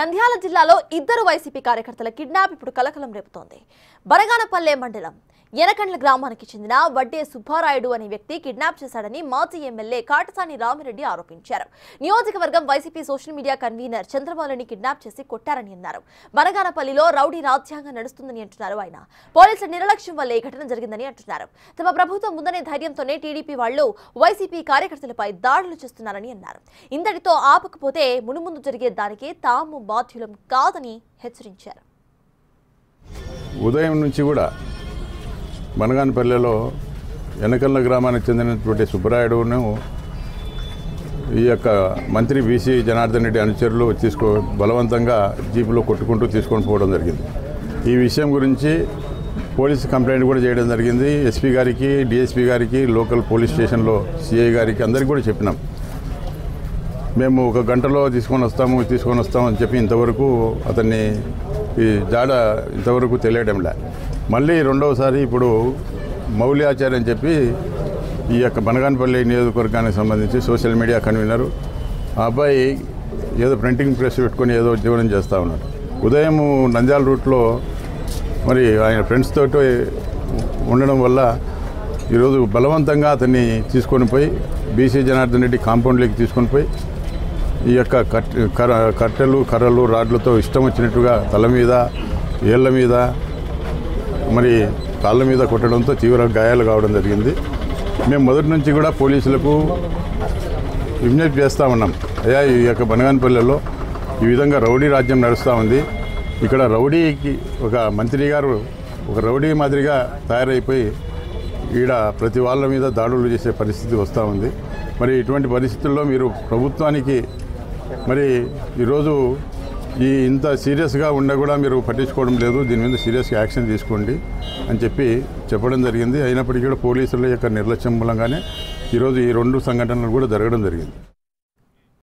నంద్యాల జిల్లాలో ఇద్దరు వైసీపీ కార్యకర్తల కిడ్నాప్ ఇప్పుడు కలకలం రేపుతోంది. బరగానపల్లె మండలం ఎనకండ్ల గ్రామానికి చెందిన వడ్డే సుబ్బారాయుడు అనే వ్యక్తి కిడ్నాప్ చేశాడని మాజీ ఎమ్మెల్యే కాటసాని రామిరెడ్డి ఆరోపించారు. నియోజకవర్గం వైసీపీ సోషల్ మీడియా కన్వీనర్ చంద్రబాబుని కిడ్నాప్ చేసి కొట్టారని అన్నారు. బరగానపల్లిలో రౌడీ రాజ్యాంగం నడుస్తుందని అంటున్నారు ఆయన. పోలీసుల నిర్లక్ష్యం వల్లే ఈ ఘటన జరిగిందని అంటున్నారు. తమ ప్రభుత్వం ముందనే ధైర్యంతోనే టీడీపీ వాళ్లు వైసీపీ కార్యకర్తలపై దాడులు చేస్తున్నారని అన్నారు. ఇంతటితో ఆపకపోతే మునుముందు జరిగే దానికి తాము బాధ్యులం కాదని హెచ్చరించారు. ఉదయం నుంచి కూడా బనగానపల్లెలో ఎనకల్ల గ్రామానికి చెందినటువంటి సుబ్బరాయుడును ఈ యొక్క మంత్రి బీసీ జనార్దన్ రెడ్డి అనుచరులు బలవంతంగా జీపులో కొట్టుకుంటూ తీసుకొని పోవడం జరిగింది. ఈ విషయం గురించి పోలీసు కంప్లైంట్ కూడా చేయడం జరిగింది. ఎస్పీ గారికి, డిఎస్పీ గారికి, లోకల్ పోలీస్ స్టేషన్లో సిఐ గారికి అందరికీ కూడా చెప్పినాం. మేము ఒక గంటలో తీసుకొని వస్తాము అని చెప్పి ఇంతవరకు అతన్ని ఈ జాడ ఇంతవరకు తెలియడంలే. మళ్ళీ రెండవసారి ఇప్పుడు మౌలి ఆచార్య అని చెప్పి ఈ యొక్క బనగానపల్లి నియోజకవర్గానికి సంబంధించి సోషల్ మీడియా కన్వీనరు ఆ అబ్బాయి ఏదో ప్రింటింగ్ ప్రెస్ పెట్టుకొని ఏదో జీవనం చేస్తూ ఉన్నాడు. ఉదయం నంద్యాల రూట్లో మరి ఆయన ఫ్రెండ్స్ తోటి ఉండడం వల్ల ఈరోజు బలవంతంగా అతన్ని తీసుకొని పోయి బీసీ జనార్దన్ రెడ్డి కాంపౌండ్లోకి తీసుకొని పోయి ఈ యొక్క కట్టెలు కర్రలు రాడ్లతో ఇష్టం వచ్చినట్టుగా తల మీద, ఏళ్ల మీద, మరి కాళ్ళ మీద కొట్టడంతో తీవ్ర గాయాలు కావడం జరిగింది. మేము మొదటి నుంచి కూడా పోలీసులకు విజ్ఞప్తి చేస్తూ ఉన్నాం. అయ్యా, ఈ యొక్క బనగానపల్లెలో ఈ విధంగా రౌడీ రాజ్యం నడుస్తూ ఉంది. ఇక్కడ రౌడీకి ఒక మంత్రి గారు ఒక రౌడీ మాదిరిగా తయారైపోయి ఈడ ప్రతి వాళ్ళ మీద దాడులు చేసే పరిస్థితి వస్తూ ఉంది. మరి ఇటువంటి పరిస్థితుల్లో మీరు ప్రభుత్వానికి మరి ఈరోజు ఇంత సీరియస్గా ఉండ కూడా మీరు పట్టించుకోవడం లేదు, దీని మీద సీరియస్గా యాక్షన్ తీసుకోండి అని చెప్పడం జరిగింది. అయినప్పటికీ కూడా పోలీసుల యొక్క నిర్లక్ష్యం మూలంగానే ఈరోజు ఈ రెండు సంఘటనలు కూడా జరగడం జరిగింది.